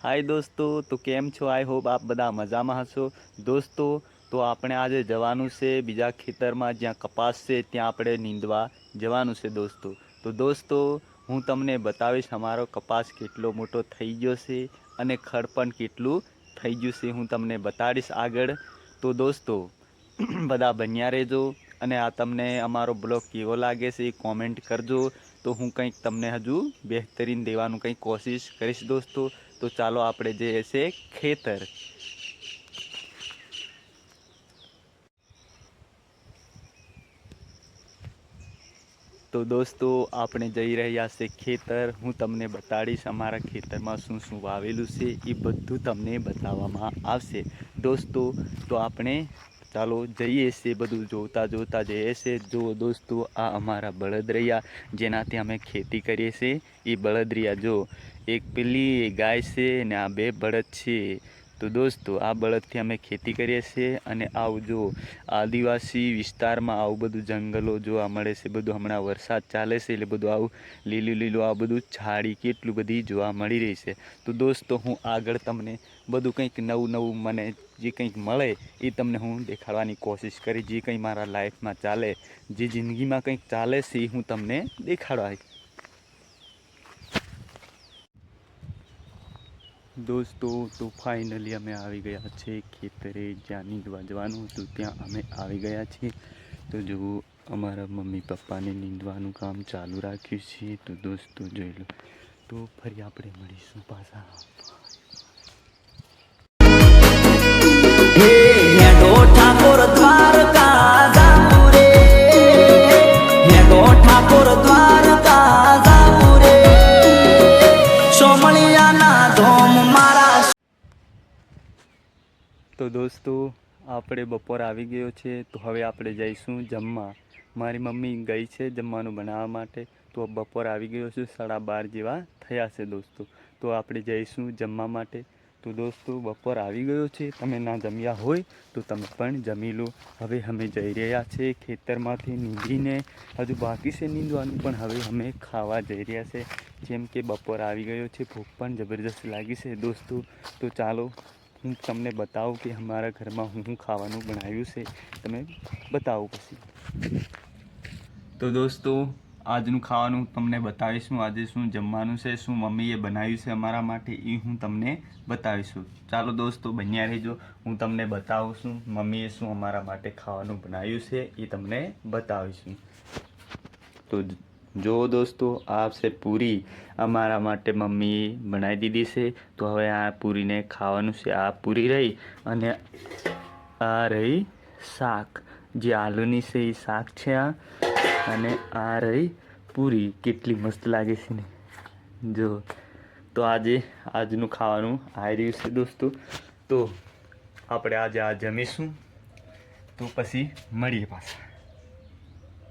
हाय दोस्तों, तो केम छो। आई होप आप बधा मजा में हशो। दोस्तों तो આપણે આજે જવાનું છે બીજા ખેતરમાં જ્યાં કપાસ છે ત્યાં આપણે નીંદવા જવાનું છે દોસ્તો। તો દોસ્તો હું તમને બતાવીશ અમારો કપાસ કેટલો મોટો થઈ ગયો છે અને ખડ પણ કેટલું થઈ ગયું છે હું તમને બતાડીશ આગળ। તો દોસ્તો બધા બન્યા રહેજો અને આ તમને અમારો બ્લોગ કેવો લાગે છે એ કોમેન્ટ કરજો। તો હું કંઈક તમને હજુ બહેતરીન દેવાનું કંઈક કોશિશ કરીશ દોસ્તો। तो चालो આપણે જઈએ છે ખેતર। तो दोस्तों આપણે જઈ રહ્યા છે ખેતર। હું તમને બતાડીશ અમારા ખેતરમાં શું શું વાવેલું છે એ બધું તમને બતાવવામાં આવશે દોસ્તો। તો આપણે ચાલો જઈએ છે બધું જોતા જોતા જઈએ છે। જો દોસ્તો આ અમારા બળદરિયા જેનાથી અમે ખેતી કરીએ છીએ એ બળદરિયા જો એક પેલી ગાય છે ને આ બે બળદ છે। તો દોસ્તો આ બળદથી અમે ખેતી કરીએ છીએ અને આવું જો આદિવાસી વિસ્તારમાં આવું બધું જંગલો જોવા મળે છે। બધું હમણાં વરસાદ ચાલે છે એટલે બધું આવું લીલું લીલું આ બધું ઝાડી કેટલું બધી જોવા મળી રહી છે। તો દોસ્તો હું આગળ તમને બધું કંઈક નવું નવું મને જે કંઈક મળે એ તમને હું દેખાડવાની કોશિશ કરી। જે કંઈ મારા લાઈફમાં ચાલે જે જિંદગીમાં કંઈક ચાલે છે એ હું તમને દેખાડવા। दोस्तों तो फाइनली अमे आवी गया छे खेतरे ज्यां नींदवा जवानुं हतुं त्यां अमे आवी गया छे। तो जो अमारा मम्मी पप्पा ने नींदवानुं काम चालू राख्युं छे। तो दोस्तों जोई लो। तो फरी आपणे मळीशुं पाछा। तो दोस्तों આપણે બપોર આવી ગયો છે। તો હવે આપણે જઈશું જમવા। મારી મમ્મી ગઈ છે જમવાનું બનાવવા માટે। તો બપોર આવી ગયો છે, 12:30 જેવા થયા છે દોસ્તો। તો આપણે જઈશું જમવા માટે। તો દોસ્તો બપોર આવી ગયો છે, તમે ના જમ્યા હોય તો તમે પણ જમી લો। હવે અમે જઈ રહ્યા છે ખેતરમાંથી નીંદીને। હજુ બાકી છે નીંદવાનું પણ હવે અમે ખાવા જઈ રહ્યા છે। જેમ કે બપોર આવી ગયો છે, ભૂખ પણ જબરજસ્ત લાગી છે દોસ્તો। તો ચાલો હું તમને बताऊँ कि हमारा घर में हूँ खावानू बनाव्યું છે તમે बताऊँ पछी। तो दोस्तों આજનું ખાવાનું તમને બતાવીશું। આજે શું જમવાનું છે, શું મમ્મીએ બનાવ્યું છે અમારા માટે એ હું તમને બતાવીશું। ચાલો દોસ્તો બન્યા રહેજો, હું તમને બતાવું છું મમ્મીએ શું અમારા માટે ખાવાનું બનાવ્યું છે એ તમને બતાવીશું। તો जो दोस्तों आप से पूरी अमारा माटे मम्मी बनाई दीदी से। तो हवे आ पूरी ने खावानुं छे। आ पूरी रही अने आ रही शाक जे आलूनी से ई शाक छे। आ अने आ रही पूरी केटली मस्त लागे छे ने जो। तो आजे आजनुं खावानुं आई रह्युं छे दोस्तों। तो आपणे आजे आ जमीशुं। तो पछी मळीए पाछा।